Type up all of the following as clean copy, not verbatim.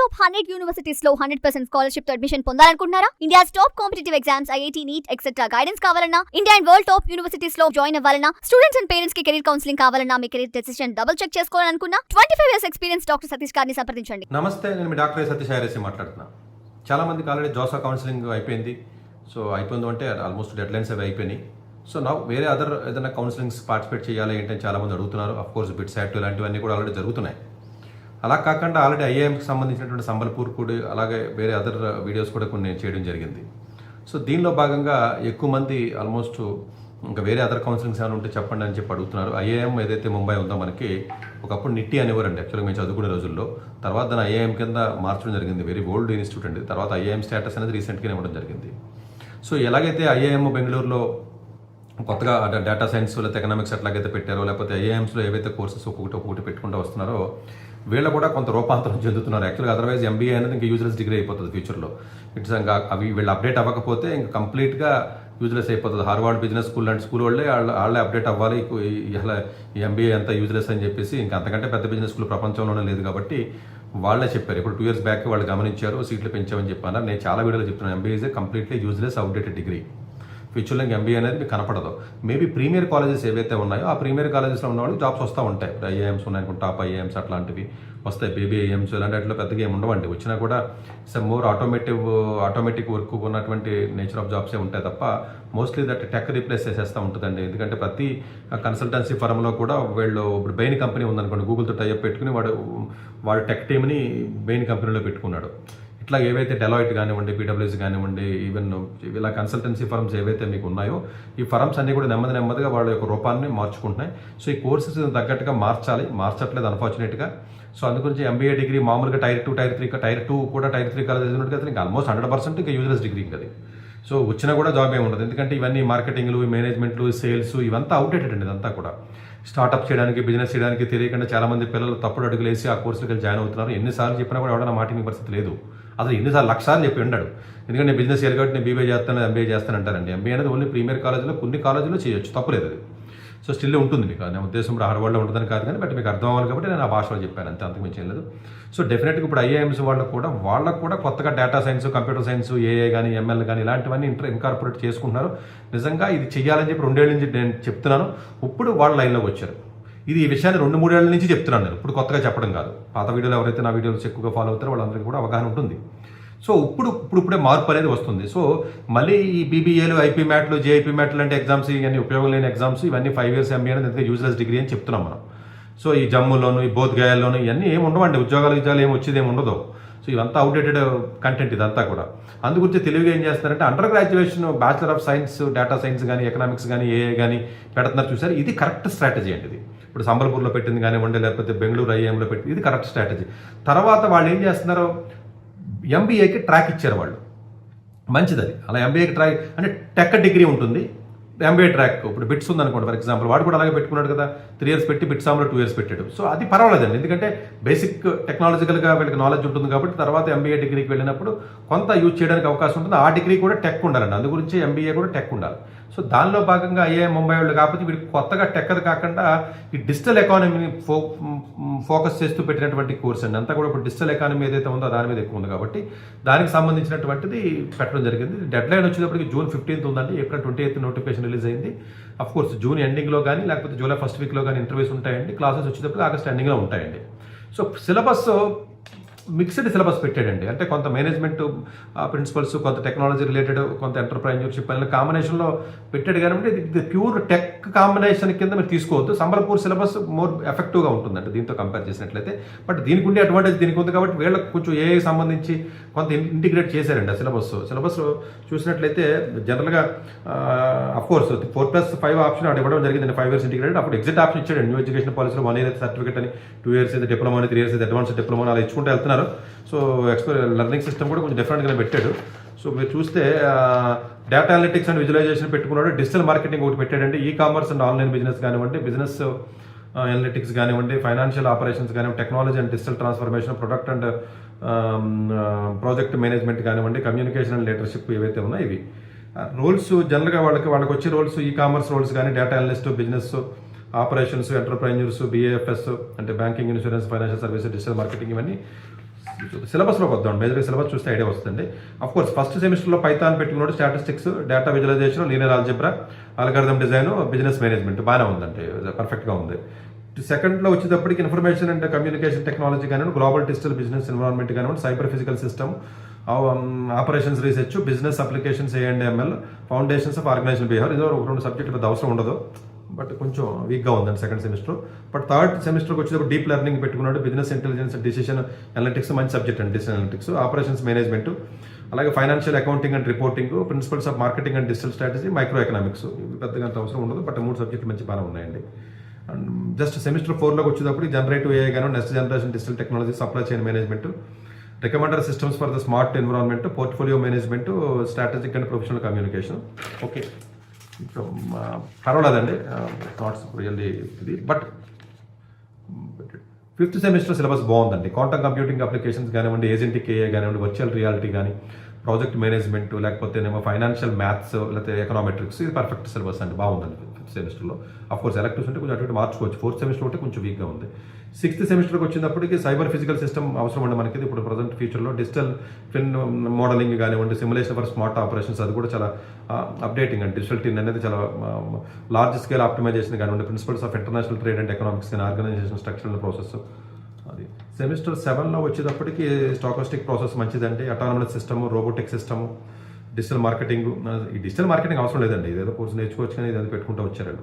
Top 100 universities లో 100% scholarship తో admission పొందాలనుకుంటున్నారా? India's top competitive exams, IIT, NEET etcetera guidance కావాలన్నా, India and world top universities లో join అవ్వాలన్నా, స్టూడెంట్స్ అండ్ పేరెంట్స్ కి కెరీర్ కౌన్సిలింగ్ కావాలన్నా, మీ కెరీర్ డెసిషన్ డబుల్ చెక్ చేసుకోవాలనుకున్నా 25 ఇయర్స్ ఎక్స్పీరియన్స్ డాక్టర్ సతీష్ గారిని సంప్రదించండి. నమస్తే, నేను మీ డాక్టర్ సతీష్ ఐఆర్ఎస్సీ మాట్లాడుతున్నా. చాలా మందికి ఆల్రెడీ జోసా కౌన్సిలింగ్ అయిపోయింది. సో అయిపోయింది అంటే ఆల్మోస్ట్ డెడ్ లైన్స్ అవి అయిపోయినాయి. సో నా వేరే ఏదైనా కౌన్సిలింగ్స్ పార్టిసిపేట్ చేయాలి ఏంటని చాలా మంది అడుగుతున్నారు. అఫ్ కోర్స్ బిట్స్ యాక్ట్ ఇలాంటివన్నీ కూడా ఆల్రెడీ జరుగుతున్నాయి. అలా కాకుండా ఆల్రెడీ ఐఏఎంకి సంబంధించినటువంటి సంబల్పూర్ కూడా అలాగే వేరే అదర్ వీడియోస్ కూడా కొన్ని చేయడం జరిగింది. సో దీనిలో భాగంగా ఎక్కువ మంది ఆల్మోస్ట్ ఇంకా వేరే అదర్ కౌన్సిలింగ్స్ ఏమైనా ఉంటే చెప్పండి అని చెప్పి అడుగుతున్నారు. ఐఏఎం ఏదైతే ముంబై ఉందో మనకి ఒకప్పుడు నిట్టి అనేవారండి యాక్చువల్గా మేము చదువుకునే రోజుల్లో. తర్వాత దాన్ని ఐఏఎం కింద మార్చడం జరిగింది. వెరీ ఓల్డ్ ఇన్స్టిట్యూట్ అండి. తర్వాత ఐఏఎం స్టేటస్ అనేది రీసెంట్గానే ఇవ్వడం జరిగింది. సో ఎలాగైతే ఐఏఎం బెంగళూరులో కొత్తగా డేటా సైన్స్ లేకపోతే ఎకనామిక్స్ ఎట్లాగైతే పెట్టారో, లేకపోతే ఐఏఎంస్లో ఏవైతే కోర్సెస్ ఒక్కొక్కటి పెట్టుకుంటూ వస్తున్నారో వీళ్ళు కూడా కొంత రూపాంతరం చెందుతున్నారు. యాక్చువల్గా అదర్వైజ్ ఎంబీఏ అనేది ఇంకా యూజ్లెస్ డిగ్రీ అయిపోతుంది ఫ్యూచర్లో. ఇట్స్ ఇంకా అవి వీళ్ళు అప్డేట్ అవ్వకపోతే ఇంకా కంప్లీట్గా యూజ్లెస్ అయిపోతుంది. హార్వర్డ్ బిజినెస్ స్కూల్ లాంటి స్కూల్ వాళ్ళే అప్డేట్ అవ్వాలి. ఇలా ఈ ఎంబీఏ అంతా యూజ్లెస్ అని చెప్పేసి ఇంకా అంతకంటే పెద్ద బిజినెస్ స్కూల్ ప్రపంచంలోనే లేదు కాబట్టి వాళ్ళే చెప్పారు. ఇప్పుడు 2 years బ్యాక్ వాళ్ళు గమనించారు, సీట్లు పెంచామని చెప్పాను. నేను చాలా వీడియోలో చెప్తున్నాను, MBA is completely useless outdated degree. ఫ్యూచర్లో ఎంబీఏ అనేది మీకు కనపడదు. మేబీ ప్రీమియర్ కాలేజెస్ ఏవైతే ఉన్నాయో ఆ ప్రీమియర్ కాలేజెస్లో ఉన్న వాళ్ళు జాబ్స్ వస్తూ ఉంటాయి. ఐఏఎంస్ ఉన్నాయి, టాప్ ఐఏఎంస్ అట్లాంటివి వస్తాయి. బేబీ ఐఏఎంస్ ఇలాంటి వాటిలో పెద్దగా ఏమి ఉండవండి. వచ్చినా కూడా మోర్ ఆటోమేటిక్ వర్క్ ఉన్నటువంటి నేచర్ ఆఫ్ జాబ్సే ఉంటాయి తప్ప మోస్ట్లీ దట్ టెక్ రీప్లేస్ చేసేస్తూ ఉంటుందండి. ఎందుకంటే ప్రతి కన్సల్టెన్సీ ఫర్మ్లో కూడా వీళ్ళు ఇప్పుడు బెయిన్ కంపెనీ ఉందనుకోండి, గూగుల్తో టైఅప్ పెట్టుకుని వాడు టెక్ టీమ్ని బెయిన్ కంపెనీలో పెట్టుకున్నాడు. ఇట్లా ఏవైతే డెలాయిట్ కానివ్వండి, పీడబ్ల్యూసీ కానివ్వండి, ఈవెన్ ఇలా కన్సల్టెన్సీ ఫర్మ్స్ ఏవైతే మీకు ఉన్నాయో ఈ ఫర్మ్స్ అన్నీ కూడా నెమ్మదిగా వాళ్ళ యొక్క రూపాన్ని మార్చుకుంటున్నాయి. సో ఈ కోర్సెస్ తగ్గట్టుగా మార్చట్లేదు అన్ఫార్చునేట్గా. సో అందుగురించి ఎంబీఏ డిగ్రీ మామూలుగా టైర్ 2, టైర్ 3 కూడా టైర్ 3 కాలేజ్ ఉన్నట్టు కదా, ఇంకా ఆల్మోస్ట్ 100% ఇంకా యూజ్లెస్ డిగ్రీ కదా. సో వచ్చినా కూడా జాబ్ ఏమి ఉండదు. ఎందుకంటే ఇవన్నీ మార్కెటింగ్లు, మేనేజ్మెంట్లు, సేల్స్ ఇవంతా అవుట్డేటెడ్ అండి. ఇదంతా కూడా స్టార్ట్అప్ చేయడానికి, బిజినెస్ చేయడానికి తెలియకుండా చాలామంది పిల్లలు తప్పుడు అడుగులు వేసి ఆ కోర్సులకు వెళ్ళి జాయిన్ అవుతున్నారు. ఎన్నిసార్లు చెప్పినా కూడా ఎవడన్నా మాటిని పరిస్థితి లేదు. అసలు ఎన్నిసార్లు 1,00,000 సార్లు చెప్పి ఉన్నాడు. ఎందుకంటే నేను బిజినెస్ చేయాలి కాబట్టి నేను బీబీఏ చేస్తాను, ఎంబీఏ చేస్తాను అంటారండి. ఎంబీఏ అనేది ఓన్లీ ప్రీమియర్ కాలేజ్లో కొన్ని కాలేజీలో చేయొచ్చు, తప్పులేదు అది. సో స్టిల్ ఉంటుంది మీకు. నా ఉద్దేశం ఇప్పుడు హార్వర్డ్లో ఉంటుందని కాదు కానీ బట్ మీకు అర్థం అవ్వాలి కాబట్టి నేను ఆ భాషలో చెప్పాను అంతే, అంతకు మించి ఏం లేదు. సో డెఫినెట్గా ఇప్పుడు ఐఏఎంస్ వాళ్ళకు కూడా కొత్తగా డేటా సైన్స్, కంప్యూటర్ సైన్స్, ఏఏ కానీ, ఎంఎల్ కానీ ఇలాంటివన్నీ ఇన్కార్పొరేట్ చేసుకుంటున్నారు. నిజంగా ఇది చేయాలని చెప్పి 2 ఏళ్ల నుంచి నేను చెప్తున్నాను. ఇప్పుడు వాళ్ళ లైన్లోకి వచ్చారు. ఇది ఈ విషయాన్ని 2-3 ఏళ్ల నుంచి చెప్తున్నాను నేను, ఇప్పుడు కొత్తగా చెప్పడం కాదు. పాత వీడియోలు ఎవరైతే నా వీడియోస్ ఎక్కువగా ఫాలో అవుతారో వాళ్ళందరికీ కూడా అవగాహన ఉంటుంది. సో ఇప్పుడే మార్పు అనేది వస్తుంది. సో మళ్ళీ ఈ బీబీఏలు, ఐపీ మ్యాట్లు, జేఐపీ మ్యాట్లు లాంటి ఎగ్జామ్స్ ఇవన్నీ ఉపయోగం లేని ఎగ్జామ్స్, ఇవన్నీ 5 years ఎంబీఏ అనేది యూజ్లెస్ డిగ్రీ అని చెప్తున్నాం మనం. సో ఈ జమ్మూలోను, ఈ బోధ్గయాల్లోను ఇవన్నీ ఏమి ఉండవండి. ఉద్యోగాలు ఏమి వచ్చేది ఏమి ఉండదు. సో ఇవంతా అవుట్డేటెడ్ కంటెంట్ ఇదంతా కూడా. అందుగురించి తెలివిగా ఏం చేస్తున్నారంటే under graduation, bachelor of science, data science కానీ, ఎకనామిక్స్ కానీ, ఏఏ కానీ పెడుతున్నారు చూసారు. ఇది కరెక్ట్ స్ట్రాటజీ అండి. ఇది ఇప్పుడు సంబల్పూర్లో పెట్టింది కానివ్వండి, లేకపోతే బెంగళూరు ఐఏఎంలో పెట్టింది, ఇది కరెక్ట్ స్ట్రాటజీ. తర్వాత వాళ్ళు ఏం చేస్తున్నారు, ఎంబీఏకి ట్రాక్ ఇచ్చారు వాళ్ళు. మంచిది అది. అలా ఎంబీఏకి ట్రాక్ అంటే టెక్ డిగ్రీ ఉంటుంది, ఎంబీఏ ట్రాక్. ఇప్పుడు బిట్స్ ఉందనుకోండి ఫర్ ఎగ్జాంపుల్, వాడు కూడా అలాగే పెట్టుకున్నాడు కదా, 3 years పెట్టి బిట్సామ్లో 2 years పెట్టాడు. సో అది పర్వాలేదండి. ఎందుకంటే బేసిక్ టెక్నాలజికల్గా వీళ్ళకి నాలెడ్జ్ ఉంటుంది కాబట్టి తర్వాత ఎంబీఏ డిగ్రీకి వెళ్ళినప్పుడు కొంత యూజ్ చేయడానికి అవకాశం ఉంటుంది. ఆ డిగ్రీ కూడా టెక్ ఉండాలండి. అందు గురించి ఎంబీఏ కూడా టెక్ ఉండాలి. సో దానిలో భాగంగా ఐఏఎం ముంబై వాళ్ళు కాకపోతే వీడికి కొత్తగా టెక్ అది కాకుండా ఈ డిజిటల్ ఎకానమీని ఫోకస్ చేస్తూ పెట్టినటువంటి కోర్స్ అండి. అంతా కూడా ఇప్పుడు డిజిటల్ ఎకానమీ ఏదైతే ఉందో దాని మీద ఎక్కువ ఉంది కాబట్టి దానికి సంబంధించినటువంటిది పెట్టడం జరిగింది. డెడ్ లైన్ వచ్చేటప్పటికి June 15th ఉందండి. April 28th నోటిఫికేషన్ రిలీజ్ అయింది. అఫ్ కోర్స్ June ఎండింగ్లో కానీ లేకపోతే July 1st weekలో కానీ ఇంటర్వ్యూస్ ఉంటాయండి. క్లాసెస్ వచ్చేటప్పుడు August ఎండింగ్లో ఉంటాయండి. సో సిలబస్ మిక్స్డ్ సిలబస్ పెట్టాడండి. అంటే కొంత మేనేజ్మెంట్ ప్రిన్సిపల్స్, కొంత టెక్నాలజీ రిలేటెడ్, కొంత ఎంటర్ప్రైన్యూర్షిప్ అనే కాంబినేషన్లో పెట్టాడు. కాబట్టి ఇది ప్యూర్ టెక్ కాంబినేషన్ కింద మీరు తీసుకోవద్దు. సంబల్పూర్ సిలబస్ మోర్ ఎఫెక్టివ్గా ఉంటుందండి దీంతో కంపేర్ చేసినట్లయితే. బట్ దీనికి ఉండే అడ్వాంటేజ్ దీనికి ఉంది కాబట్టి వీళ్ళకి కొంచెం ఏఐ సంబంధించి కొంత ఇంటిగ్రేట్ చేశారండి ఆ సిలబస్ చూసినట్లయితే. జనరల్గా అఫ్కోర్స్ 4+5 ఆప్షన్ అక్కడ ఇవ్వడం జరిగిందండి, 5 years ఇంటిగ్రేటెడ్. అప్పుడు ఎగ్జిట్ ఆప్షన్ ఇచ్చాడు న్యూ ఎడ్యుకేషన్ పాలసీలో. 1 year సర్టిఫికేట్ అని, 2 years అయితే డిప్లొమా అని, 3 years అయితే అడ్వాన్స్ డిప్లొమా అలా ఇచ్చుకుంటూ వెళ్తున్నారు. సో లెర్నింగ్ సిస్టమ్ కూడా కొంచెం డిఫరెంట్గానే పెట్టాడు. సో మీరు చూస్తే డేటా అనలిటిక్స్ అండ్ విజువలైజేషన్ పెట్టుకున్నాడు. డిజిటల్ మార్కెటింగ్ ఒకటి పెట్టాడండి. E commerce and online business కానివ్వండి, బిజినెస్ అనలిటిక్స్ కానివ్వండి, ఫైనాన్షియల్ ఆపరేషన్స్ కానివ్వండి, technology and digital transformation, product and project management కానివ్వండి, కమ్యూనికేషన్ అండ్ లీడర్షిప్ ఏవైతే ఉన్నాయో ఇవి రోల్స్. జనరల్గా వాళ్ళకి వచ్చే రోల్స్ ఈ కామర్స్ రోల్స్ కానీ, data analyst, business operations, entrepreneurs, BAFS అంటే banking, insurance, financial services, digital marketing, ఇవన్నీ సిలబస్లోకి వద్దాం. మేజర్గా సిలబస్ చూస్తే ఐడియా వస్తుంది. అఫ్ కోర్స్ ఫస్ట్ సెమిస్టర్లో పైథాన్ పెట్టుకున్నాడు, statistics, data visualisation, linear algebra, algorithm design, business management బాగానే ఉందండి, పర్ఫెక్ట్గా ఉంది. సెకండ్లో వచ్చేటప్పటికి ఇన్ఫర్మేషన్ అండ్ కమ్యూనికేషన్ టెక్నాలజీ కానివ్వండి, గ్లోబల్ డిజిటల్ బిజినెస్ ఎన్విరాన్మెంట్ కానివ్వండి, cyber physical system, operations research, business applications, A&ML, foundations of organisation behaviour. ఇదో ఒక 2 సబ్జెక్టు పెద్ద అవసరం ఉండదు, బట్ కొంచెం వీక్గా ఉందండి సెకండ్ సెమిస్టర్. బట్ థర్డ్ సెమిస్టర్కి వచ్చేటప్పుడు డీప్ లెర్నింగ్ పెట్టుకున్నాడు, బిజినెస్ ఇంటెలిజెన్స్, డిసిషన్ అనలిటిక్స్ మంచి సబ్జెక్ట్ అండి, డిసిషన్ అనలిటిక్స్, ఆపరేషన్స్ మేనేజ్మెంట్, అలాగే financial accounting and reporting, principles of marketing and digital strategy, micro economics. ఇవి పెద్దగా అంత అవసరం ఉండదు, బట్ 3 సబ్జెక్టులు మంచి బాగా ఉన్నాయండి. అండ్ జస్ట్ సెమిస్టర్ 4లోకి వచ్చేటప్పుడు జనరేటివ్ AI కానీ, next generation digital technology, supply chain management, recommender systems for the smart environment, portfolio management, strategic and professional communication. Okay, పర్వాలేదండి, నాట్స్ రియల్లీ ఇది. బట్ 5th సెమిస్టర్ సిలబస్ బాగుందండి. క్వాంటమ్ కంప్యూటింగ్ అప్లికేషన్స్ కానివ్వండి, agentic AI కానివ్వండి, virtual reality కానీ, project management, లేకపోతే financial maths, లేకపోతే econometrics, ఇది పర్ఫెక్ట్ సిలబస్ అండి, బాగుందండి 5th సెమిస్టర్లో. అఫ్ కోర్స్ ఎలక్టివ్స్ ఉంటే కొంచెం అటు ఇటు మార్చుకోవచ్చు. 4th సెమిస్టర్ ఉంటే కొంచెం వీక్గా ఉంది. 6th సెమిస్టర్కి వచ్చినప్పటికి సైబర్ ఫిజికల్ సిస్టమ్ అవసరం అండి మనకి. ఇప్పుడు ప్రజెంట్ ఫ్యూచర్లో డిజిటల్ ట్విన్ మోడలింగ్ కానివ్వండి, సిమ్యులేషన్ ఫర్ స్మార్ట్ ఆపరేషన్స్, అది కూడా చాలా అప్డేటింగ్ అండి. డిజిటల్ ట్విన్ అనేది చాలా లార్జ్ స్కేల్ ఆప్టిమైజేషన్ కానివ్వండి, principles of international trade and economics కానీ, ఆర్గనైజేషన్ స్ట్రక్చర్ అండ్ ప్రాసెస్. అది సెమిస్టర్ 7లో వచ్చేటప్పటికి స్టాకోస్టిక్ ప్రాసెస్ మంచిదండి, autonomous system, robotic system, digital marketing. ఈ డిజిటల్ మార్కెటింగ్ అవసరం లేదండి, ఇదేదో కోర్సు నేర్చుకోవచ్చు కానీ ఇది పెట్టుకుంటూ వచ్చారు.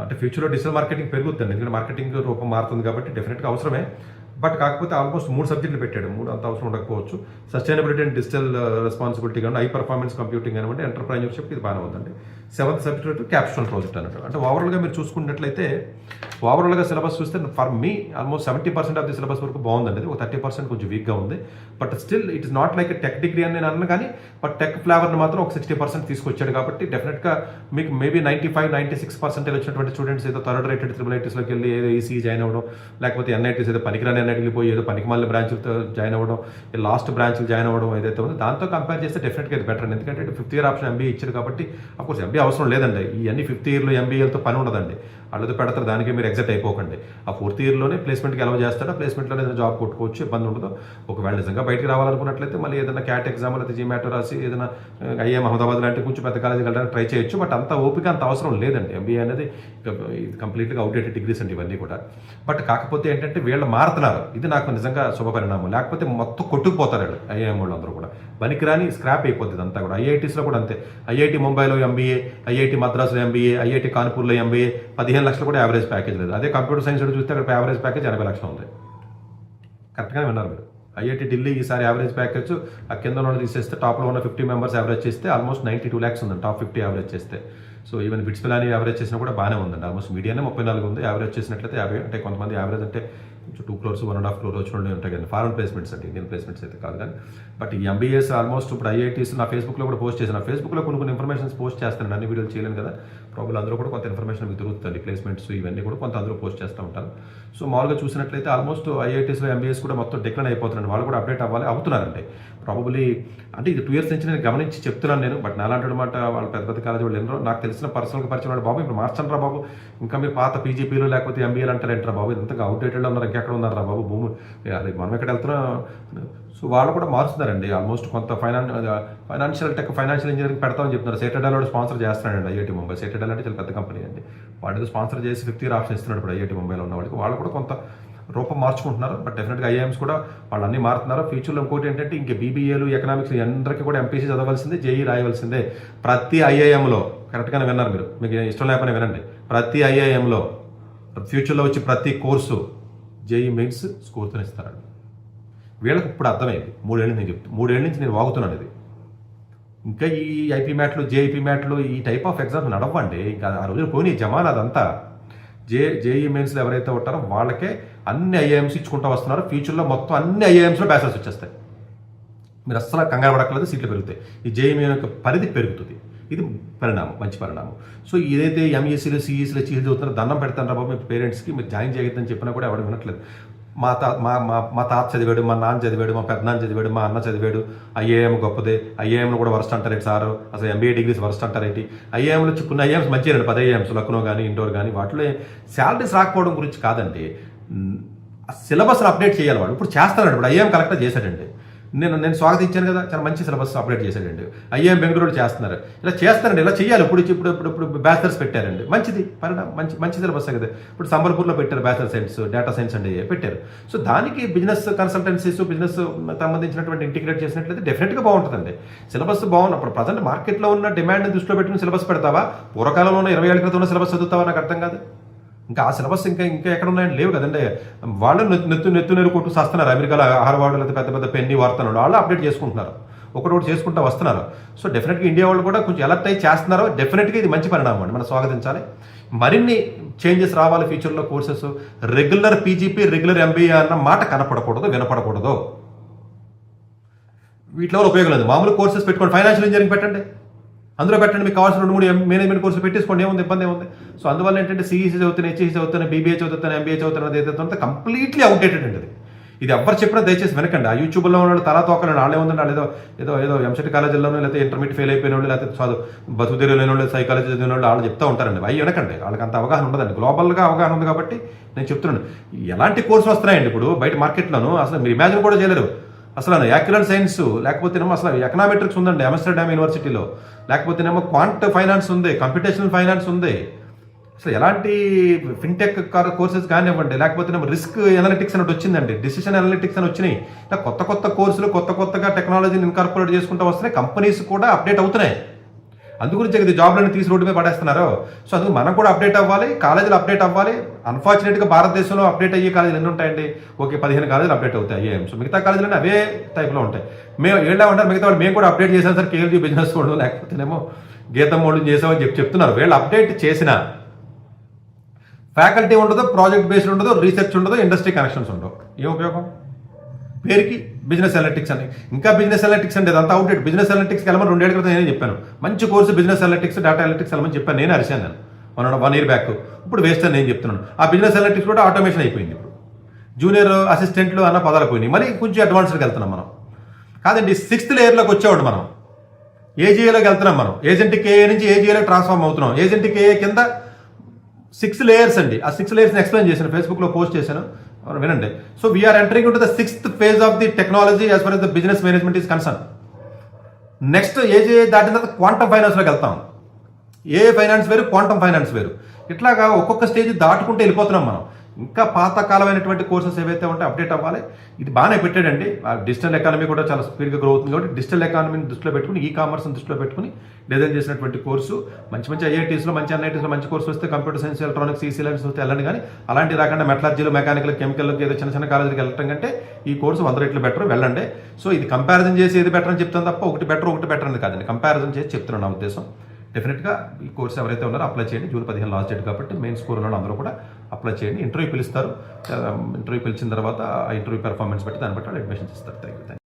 అంటే ఫ్యూచర్లో డిజిటల్ మార్కెటింగ్ పెరుగుతుంది, ఎందుకంటే మార్కెటింగ్ రూపం మారుతుంది కాబట్టి డెఫినెట్గా అవసరమే. బట్ కాకపోతే ఆల్మోస్ట్ 3 సబ్జెక్టులు పెట్టాడు, 3 అంత అవసరం ఉండకపోవచ్చు. సస్టైనబిలిటీ అండ్ డిజిటల్ రెస్పాన్సిబిలిటీ కానీ, హై పర్ఫార్మెన్స్ కంప్యూటింగ్ కానివ్వండి, ఎంటర్ప్రైనర్షిప్, ఇది బాగానే ఉందండి. 7th సబ్జెక్ట్ క్యాప్స్టోన్ ప్రాజెక్ట్ అన్నట్టు. అంటే ఓవరాల్గా మీరు చూసుకున్నట్లయితే ఓవరాల్గా సిలబస్ చూస్తే for me almost 70% of the syllabus వరకు బాగుందండి. ఒక 30% కొంచెం వీక్గా ఉంది. But still it is not like tech degree అని నేను అన్నాను కానీ, బట్ టెక్ ఫ్లేవర్ని మాత్రం ఒక 60% తీసుకొచ్చాడు కాబట్టి డెఫినెట్గా మీకు మేబీ 95-96% వచ్చినటువంటి స్టూడెంట్స్ ఏదో థర్డ్ రేటెడ్ IIITsలోకి వెళ్ళి ఏదో ఈసీ జాయిన్ అవ్వడం, లేకపోతే NITs ఏదో పనికిరాని NITకి పోయి ఏదో పనికిమాలిన బ్రాంచ్లతో జాయిన్ అవ్వడం, లాస్ట్ బ్రాంచ్లు జాయిన్ అవ్వడం ఏదైతే ఉందో దాంతో కంపేర్ చేస్తే డెఫినెట్గా ఇది బెటర్ అండి. ఎందుకంటే 5th ఇయర్ ఆప్షన్ MBA ఇచ్చారు కాబట్టి అఫ్కోర్స్ MBA అవసరం లేదండి. ఇవన్నీ 5th ఇయర్లో MBAలతో పని ఉండదండి, వాళ్ళతో పెడతారు, దానికి మీరు ఎగ్జైట్ అయిపోకండి. ఆ 4th ఇయర్లోనే ప్లేస్మెంట్కి అలౌ చేస్తాడో, ప్లేస్మెంట్లోనే ఏదైనా జాబ్ కొట్టుకోవచ్చు, ఇబ్బంది ఉండదు. ఒకవేళ నిజంగా బయటికి రావాలనుకున్నట్లయితే మళ్ళీ ఏదైనా క్యాట్ ఎగ్జామ్ లేదా GMAT రాసి ఏదైనా IIM అహ్మదాబాద్ లాంటి కొంచెం పెద్ద కాలేజీకి వెళ్ళడానికి ట్రై చేయొచ్చు. బట్ అంత ఓపిక అంత అవసరం లేదండి. MBA అనేది కంప్లీట్గా అవుట్డేటెడ్ డిగ్రీస్ అండి ఇవన్నీ కూడా. బట్ కాకపోతే ఏంటంటే వీళ్ళు మారుతున్నారు, ఇది నాకు నిజంగా శుభపరిణామం. లేకపోతే మొత్తం కొట్టుకుపోతారు వీళ్ళు IIM వాళ్ళు అందరూ కూడా, పనికిరాని స్క్రాప్ అయిపోతుంది అంతా కూడా. IITsలో కూడా అంతే, IIT ముంబైలో MBA, IIT మద్రాసులో MBA, IIT కాన్పూర్లో MBA 15 లక్షలు కూడా యావరేజ్ ప్యాకేజ్ లేదు. అదే కంప్యూటర్ సైన్స్ చూస్తే అక్కడ యావరేజ్ ప్యాకేజ్ 80 లక్షలు ఉంది. కరెక్ట్గానే విన్నారు మీరు. IIT ఢిల్లీ ఈసారి యావరేజ్ ప్యాకేజ్ ఆ కింద ఉన్న తీసేస్తే టాప్లో ఉన్న 50 మెంబర్స్ యావరేజ్ చేస్తే ఆల్మోస్ట్ 92 lakhs ఉందండి టాప్ 50 యావరేజ్ చేస్తే. So even bits Pilani average చేసినా కూడా బాగానే ఉందండి. ఆల్మోస్ట్ మీడియానే 34 ఉంది, యావరేజ్ చేసినట్లయితే 50. అంటే కొంతమంది యావరేజ్ అంటే 2 crores 1.5 crore వచ్చిన ఉంటాయి కానీ ఫారెన్ ప్లేస్మెంట్స్ అంటే ఇండియన్ ప్లేస్మెంట్స్ అయితే కాదు కానీ. బట్ ఈ MBAs ఆల్మోస్ట్ ఇప్పుడు IITs నా ఫేస్బుక్లో కూడా పోస్ట్ చేశాను. ఫేస్బుక్లో కొన్ని ఇన్ఫర్మేషన్స్ పోస్ట్ చేస్తాను, అన్ని వీడియోలు చేయలేను కదా. ప్రాబ్లం అందరూ కూడా కొంత ఇన్ఫర్మేషన్ మీకు దొరుకుతుంది, ప్లేస్మెంట్స్ ఇవన్నీ కూడా కొంత అందరూ పోస్ట్ చేస్తూ ఉంటారు. సో మామూలుగా చూసినట్లయితే ఆల్మోస్ట్ IITsలో MBAs కూడా మొత్తం డిక్లైన్ అయిపోతున్నారండి. వాళ్ళు కూడా అప్డేట్ అవ్వాలి, అవుతున్నారండి ప్రాబబ్లీ. అంటే ఇది 2 years నుంచి నేను గమనించి చెప్తున్నాను నేను. బట్ నాలాంటి మాట వాళ్ళు పెద్ద పెద్ద కాలేజీ వాళ్ళు ఎన్నో నాకు తెలిసిన పర్సనల్గా పరిచయం వాడు, బాబు ఇప్పుడు మార్చండి రా బాబు, ఇంకా మీరు పాత PGPలు లేకపోతే MBAలు అంటారు ఏంటారా బాబు, ఇంతగా అవుట్డేటెడ్లో ఉన్నారు, ఇంకెక్కడ ఉన్నారు రా బాబు భూమి, అది మనం ఎక్కడ వెళ్తున్నాం. సో వాళ్ళు కూడా మారుస్తున్నారండి. ఆల్మోస్ట్ కొంత ఫైనాన్షియల్ ఇంజనీరింగ్ పెడతామని చెప్తున్నారు. సెటెడల్ కూడా స్పాన్సర్ చేస్తున్నాడండి IIT ముంబై. సెటెడల్ అంటే చాలా పెద్ద కంపెనీ అండి, వాటితో స్పాన్సర్ చేసి 5th year ఆప్షన్ ఇస్తున్నాడు ఇప్పుడు IIT ముంబైలో ఉన్న వాళ్ళకి. వాళ్ళు కూడా కొంత రూపం మార్చుకుంటున్నారు. బట్ డెఫినెట్గా IIMs కూడా వాళ్ళు అన్నీ మారుతున్నారు. ఫ్యూచర్లో ఇంకోటి ఏంటంటే ఇంక BBAలు ఎకనామిక్స్ అందరికీ కూడా MPC చదవాల్సిందే, JEE రాయవలసిందే. ప్రతి IIMలో కరెక్ట్గానే విన్నారు మీరు, మీకు ఇష్టం లేకపోయినా వినండి, ప్రతి IIMలో ఫ్యూచర్లో వచ్చి ప్రతి కోర్సు JEE మెయిన్స్ స్కోర్తో ఇస్తారండి. వీళ్ళకి ఇప్పుడు అర్థమైంది, 3 ఏళ్ళు నేను చెప్తాను, 3 ఏళ్ళ నుంచి నేను వాగుతున్నాను ఇది. ఇంకా ఈ IP మ్యాట్లు JEP మ్యాట్లు ఈ టైప్ ఆఫ్ ఎగ్జామ్స్ నడవండి. ఇంకా ఆ రోజులు పోయి జమాన్ అదంతా. JEE మెయిన్స్లో ఎవరైతే ఉంటారో వాళ్ళకే అన్ని IIMs ఇచ్చుకుంటూ వస్తున్నారు. ఫ్యూచర్లో మొత్తం అన్ని IIMsలో బ్యాచెస్ వచ్చేస్తాయి. మీరు అస్సలు కంగారు పడక్కలేదు, సీట్లు పెరుగుతాయి. ఈ JEE మెయిన్ యొక్క పరిధి పెరుగుతుంది. ఇది పరిణామం, మంచి పరిణామం. సో ఏదైతే MSCలో CESలో చీలు చదువుతున్నారో దండం పెడతాను బాబు మీ పేరెంట్స్కి, మీరు జాయిన్ చేయొద్దని చెప్పినా కూడా ఎవరు వినట్లేదు. మా తాత చదివాడు, మా నాన్న చదివాడు, మా పెద్దనాన్న చదివాడు, మా అన్న చదివాడు, IIM గొప్పదే, IIMలో కూడా వరస్ట్ అంటారేంటి సారు, అసలు MBA డిగ్రీస్ వరస్ట్ అంటారేంటి. IIMలో కొన్ని IIMs మంచిగా 10 IIMs లక్నో కానీ ఇండోర్ కానీ, వాటిలో శాలరీస్ రాకపోవడం గురించి కాదండి. సిలబస్ అప్డేట్ చేయాలి వాడు. ఇప్పుడు చేస్తాడు, ఇప్పుడు ఐఏఎం కలెక్టర్ చేశాడండి. నేను స్వాగతించాను కదా, చాలా మంచి సిలబస్ అప్డేట్ చేశాడండి. ఐఏఎం బెంగళూరు చేస్తున్నారు, ఇలా చేస్తారండి, ఇలా చేయాలి. ఇప్పుడు బ్యాచిలర్స్ పెట్టారండి, మంచిది పరిణామం, మంచి సిలబస్ కదా. ఇప్పుడు సంబల్పూర్లో పెట్టారు బ్యాచిలర్ సైన్స్, డేటా సైన్స్ అండి పెట్టారు. సో దానికి బిజినెస్ కన్సల్టెన్సీస్, బిజినెస్ సంబంధించినటువంటి ఇంటిగ్రేట్ చేసినట్లయితే డెఫినెట్గా బాగుంటుందండి. సిలబస్ బాగున్నప్పుడు ప్రజెంట్ మార్కెట్లో ఉన్న డిమాండ్ని దృష్టిలో పెట్టుకుని సిలబస్ పెడతావా? పూర్వకాలంలో ఉన్న 20 ఏళ్ల క్రితం ఉన్న సిలబస్ చదువుతావా? నాకు అర్థం కాదు. ఇంకా ఆ సిలబస్ ఇంకా ఎక్కడ ఉన్నాయని లేవు కదండి. వాళ్ళు నెత్తు కొట్టు వస్తున్నారు. అమెరికాలో హార్వర్డ్ లేదా పెద్ద పెన్ని వాడుతున్నారు, వాళ్ళు అప్డేట్ చేసుకుంటున్నారు, ఒకటి చేసుకుంటూ వస్తున్నారు. సో డెఫినెట్గా ఇండియా వాళ్ళు కూడా కొంచెం అలర్ట్ అయ్యి చేస్తున్నారో డెఫినెట్గా ఇది మంచి పరిణామం అండి, మనం స్వాగతించాలి. మరిన్ని చేంజెస్ రావాలి ఫ్యూచర్లో. Courses regular PGP, regular MBA అన్న మాట కనపడకూడదు, వినపడకూడదు. వీటిలో ఉపయోగం లేదు. మామూలు కోర్సెస్ పెట్టుకోండి, ఫైనాన్షియల్ ఇంజనీరింగ్ పెట్టండి, అందులో పెట్టండి, మీకు కావాల్సిన 2-3 మేనేజ్మెంట్ కోర్సులు పెట్టేసుకోండి, ఏముంది, ఇబ్బంది ఏముంది. సో అందువల్ల ఏంటంటే సిఈసీ చదువుతాను, హెచ్ఈసీ చదువుతాను, బీబీఏ చదువుతాను, ఎంబీఏ చదువుతాను, అది ఏదైతే కంప్లీట్లీ అవుట్డేటెడ్ అండి. ఇది ఎవరు చెప్పినా దయచేసి వెనకండి. ఆ యూట్యూబ్లో ఉన్న తలా తోకలు వాళ్ళే ఉందండి, వాళ్ళు ఏదో ఎంసెట్ కాలేజీలోనూ లేకపోతే ఇంటర్మీడియట్ ఫెయిల్ అయిపోయిన వాళ్ళు, లేకపోతే చదువు బతుకుదేరు లేని వాళ్ళు, సైకాలజీ చదివిన వాళ్ళు వాళ్ళు చెప్తూ ఉంటారండి. అవి వెనకండి, వాళ్ళకి అంత అవగాహన ఉండదండి. గ్లోబల్గా అవగాహన ఉంది కాబట్టి నేను చెప్తున్నాను. ఎలాంటి కోర్సులు వస్తున్నాయండి ఇప్పుడు బయట మార్కెట్లోనూ, అసలు మీరు ఇమాజిన్ కూడా చేయలేరు. అసలు యాక్యులర్ సైన్స్, లేకపోతేనేమో అసలు ఎకనామెట్రిక్స్ ఉందండి ఆమ్స్టర్డామ్ యూనివర్సిటీలో, లేకపోతేనేమో క్వాంట్ ఫైనాన్స్ ఉంది, కంప్యూటేషనల్ ఫైనాన్స్ ఉంది. అసలు ఎలాంటి ఫిన్టెక్ కోర్సెస్ కానివ్వండి, లేకపోతేనేమో రిస్క్ అనలిటిక్స్ అని వచ్చిందండి, డిసిషన్ అనలిటిక్స్ అని వచ్చినాయి. ఇలా కొత్త కోర్సులు కొత్తగా టెక్నాలజీని ఇన్కార్పొరేట్ చేసుకుంటూ వస్తున్నాయి. కంపెనీస్ కూడా అప్డేట్ అవుతున్నాయి. అందుగురించి ఇది జాబ్లను తీసి రోడ్డు మీద పడేస్తున్నారు. సో అందుకు మనం కూడా అప్డేట్ అవ్వాలి, కాలేజీలు అప్డేట్ అవ్వాలి. అన్ఫార్చునేట్గా భారతదేశంలో అప్డేట్ అయ్యే కాలేజీలు ఎన్ని ఉంటాయండి? ఓకే, 15 కాలేజీలు అప్డేట్ అవుతాయి. సో మిగతా కాలేజీలు అవే టైప్లో ఉంటాయి. మేము ఏళ్ళ ఉంటారు, మిగతా వాళ్ళు మేము కూడా అప్డేట్ చేసాం సార్, కేఎల్జీ బిజినెస్ వాళ్ళు, లేకపోతేనేమో గీతం వాళ్ళు చేసామని చెప్తున్నారు. వీళ్ళు అప్డేట్ చేసిన ఫ్యాకల్టీ ఉండదు, ప్రాజెక్ట్ బేస్డ్ ఉండదు, రీసెర్చ్ ఉండదు, ఇండస్ట్రీ కనెక్షన్స్ ఉండవు. ఏం ఉపయోగం? పేరుకి బిజినెస్ అనలిటిక్స్ అని. ఇంకా బిజినెస్ అనలిటిక్స్ అంటే అదంతా అవుట్డేట్. బిజినెస్ అనలిటిక్స్కి వెళ్ళమని 2 ఏళ్ల క్రితం నేనే చెప్పాను, మంచి course business analytics, data analytics వెళ్ళమని చెప్పాను, నేను అరిశాను. నేను 1 year బ్యాక్. ఇప్పుడు వేస్ట్ అని నేను చెప్తున్నాను. ఆ బిజినెస్ అనలిటిక్స్ కూడా ఆటోమేషన్ అయిపోయింది. ఇప్పుడు జూనియర్ అసిస్టెంట్లు అన్న పదాలు పోయినాయి, మరి కొంచెం అడ్వాన్స్డ్కి వెళ్తున్నాం మనం. కాదండి, 6th లేయర్లోకి వచ్చేవాడు మనం, ఏజీఏలోకి వెళ్తున్నాం మనం. ఏజెంట్ కేఏ నుంచి ఏజీఏలోకి ట్రాన్స్ఫార్మ్ అవుతున్నాం. ఏజెంట్ కేఏ కింద 6 layers అండి. ఆ 6 layers ఎక్స్ప్లెయిన్ చేశాను, ఫేస్బుక్లో పోస్ట్ చేశాను, వినండి. So we're entering into the 6th phase of the technology as for as the business management is concern. Next AI దాటిన తర్వాత క్వాంటమ్ ఫైనాన్స్లోకి వెళ్తాం. ఏ ఫైనాన్స్ వేరు, క్వాంటమ్ ఫైనాన్స్ వేరు. ఇట్లాగా ఒక్కొక్క స్టేజ్ దాటుకుంటూ వెళ్ళిపోతున్నాం మనం. ఇంకా పాతకాలమైనటువంటి కోర్సెస్ ఏవైతే ఉంటే అప్డేట్ అవ్వాలి. ఇది బాగానే పెట్టాడండి. డిజిటల్ ఎకానమీ కూడా చాలా స్పీడ్గా గ్రో అవుతుంది కాబట్టి డిజిటల్ ఎకానమీని దృష్టిలో పెట్టుకుని, ఈ కామర్స్ని దృష్టిలో పెట్టుకుని డిజైన్ చేసినటువంటి కోర్సు. మంచి ఐఐటీస్లో, మంచి ఎన్ఐటీస్లో మంచి కోర్సు వస్తే computer science, electronics, EC lines వస్తే వెళ్ళండి. కానీ అలాంటి రాకుండా మెటలర్జీలు, మెకానికల్, కెమికల్కి ఏదో చిన్న కాలేజీకి వెళ్ళటం కంటే ఈ కోర్సు 100 రెట్లు బెటర్, వెళ్ళండి. సో ఇది కంపారిజన్ చేసి ఏది బెటర్ అని చెప్తాను తప్ప ఒకటి బెటర్ అని కాదండి, కంపారిజన్ చేసి చెప్తున్నాను నా ఉద్దేశం. డెఫినెట్గా ఈ కోర్స్ ఎవరైతే ఉన్నారో అప్లై చేయండి. జూన్ 15 లాస్ట్ డేట్ కాబట్టి మెయిన్ స్కోర్ ఉన్న అందరూ కూడా అప్లై చేయండి. ఇంటర్వ్యూ పిలుస్తారు. ఇంటర్వ్యూ పిలిచిన తర్వాత ఆ ఇంటర్వ్యూ పెర్ఫార్మెన్స్ బట్టి దాన్ని బట్టి వాళ్ళు అడ్మిషన్స్ ఇస్తారు. Thank you.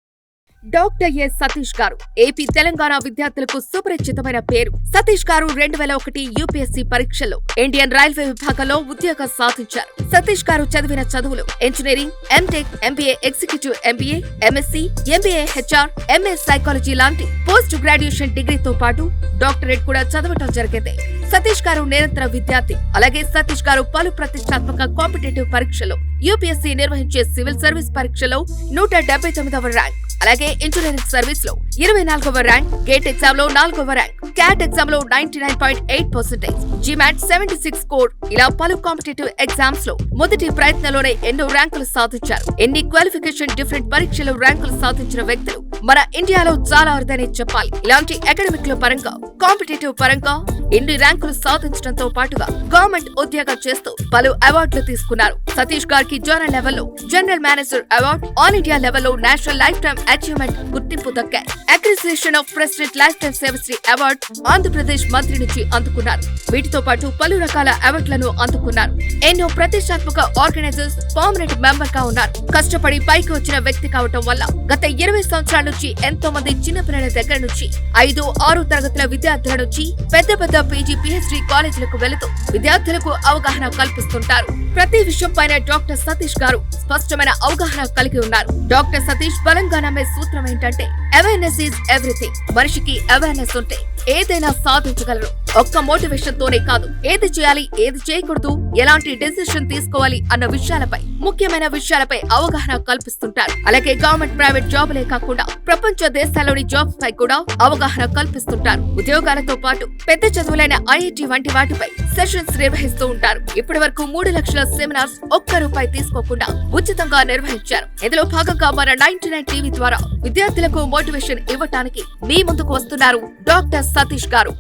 Doctor yes Satish గారు ఏపీ తెలంగాణ విద్యార్థులకు సుపరిచితమైన పేరు. సతీష్ గారు 2001 యూపీఎస్సీ పరీక్షల్లో ఇండియన్ రైల్వే విభాగంలో ఉద్యోగం సాధించారు. సతీష్ గారు చదివిన చదువులు engineering, MTech, MBA, executive MBA, MSc, MBA HR, MS psychology లాంటి పోస్ట్ గ్రాడ్యుయేషన్ డిగ్రీతో పాటు డాక్టరేట్ కూడా చదవటం జరిగింది. సతీష్ గారు నిరంతర విద్యార్థి. అలాగే సతీష్ గారు పలు ప్రతిష్టాత్మక కాంపిటేటివ్ పరీక్షలో, యూపీఎస్సీ నిర్వహించే సివిల్ సర్వీస్ పరీక్షలో 179వ ర్యాంక్, అలాగే ఇంజనీరింగ్ సర్వీస్ లో 24వ ర్యాంక్, గేట్ ఎగ్జామ్ లో 4వ ర్యాంక్, క్యాట్ ఎగ్జామ్ లో 99.8%, జిమాట్ 76 స్కోర్, ఇలా పలు కాంపిటేటివ్ ఎగ్జామ్స్ లో మొదటి ప్రయత్నంలోనే ఎన్నో ర్యాంకులు సాధించారు. ఎన్ని క్వాలిఫికేషన్ డిఫరెంట్ పరీక్షలో ర్యాంకులు సాధించిన వ్యక్తులు మన ఇండియాలో చాలా అరుదనే చెప్పాలి. ఇలాంటి అకాడమిక్ లో పరంగా, కాంపిటేటివ్ పరంగా ఎన్ని ర్యాంకులు సాధించడంతో పాటుగా గవర్నమెంట్ ఉద్యోగం చేస్తూ పలు అవార్డులు తీసుకున్నారు. సతీష్ గారికి జోనల్ లెవెల్లో general manager award, all India లెవెల్లో నేషనల్ లైఫ్ టైమ్ అచీవ్మెంట్ గుర్తింపు దక్కాయి. Appreciation of president life time Sevashri award Andhra Pradesh మంత్రి నుంచి అందుకున్నారు. వీటితో పాటు పలు రకాల అవార్డులను అందుకున్నారు. ఎన్నో ప్రతిష్టాత్మక ఆర్గనైజర్స్ పర్మనెంట్ మెంబర్ గా ఉన్నారు. కష్టపడి పైకి వచ్చిన వ్యక్తి కావటం వల్ల గత 20 సంవత్సరాల నుంచి ఎంతో మంది చిన్నపిల్లల దగ్గర నుంచి 5, 6 తరగతుల విద్యార్థుల నుంచి పెద్ద పీజీ, పిహెచ్డీ కాలేజీలకు వెళుతూ విద్యార్థులకు అవగాహన కల్పిస్తుంటారు. ప్రతి విషయం పైన డాక్టర్ సతీష్ గారు స్పష్టమైన అవగాహన కలిగి ఉన్నారు. డాక్టర్ సతీష్ బలంగా నమ్మే సూత్రం ఏంటంటే అవేర్నెస్ ఈజ్ ఎవ్రీథింగ్. మనిషికి అవేర్నెస్ ఉంటే ఏదైనా సాధించగలరు. ఒక్క మోటివేషన్ తోనే కాదు, ఏది చేయాలి, ఏది చేయకూడదు, ఎలాంటి డెసిషన్ తీసుకోవాలి అన్న విషయాలపై, ముఖ్యమైన విషయాలపై అవగాహన కల్పిస్తుంటారు. అలాగే గవర్నమెంట్, ప్రైవేట్ జాబులే కాకుండా ప్రపంచ దేశాల్లోని జాబ్స్ పై కూడా అవగాహన కల్పిస్తుంటారు. ఉద్యోగాలతో పాటు పెద్ద చదువులైన ఐఐటి వంటి వాటిపై సెషన్స్ నిర్వహిస్తూ ఉంటారు. ఇప్పటి వరకు 3 లక్షల సెమినార్స్ ₹1 తీసుకోకుండా ఉచితంగా నిర్వహించారు. ఇందులో భాగంగా మన 99 టీవీ ద్వారా విద్యార్థులకు మోటివేషన్ ఇవ్వటానికి మీ ముందుకు వస్తున్నారు డాక్టర్ సతీష్ గారు.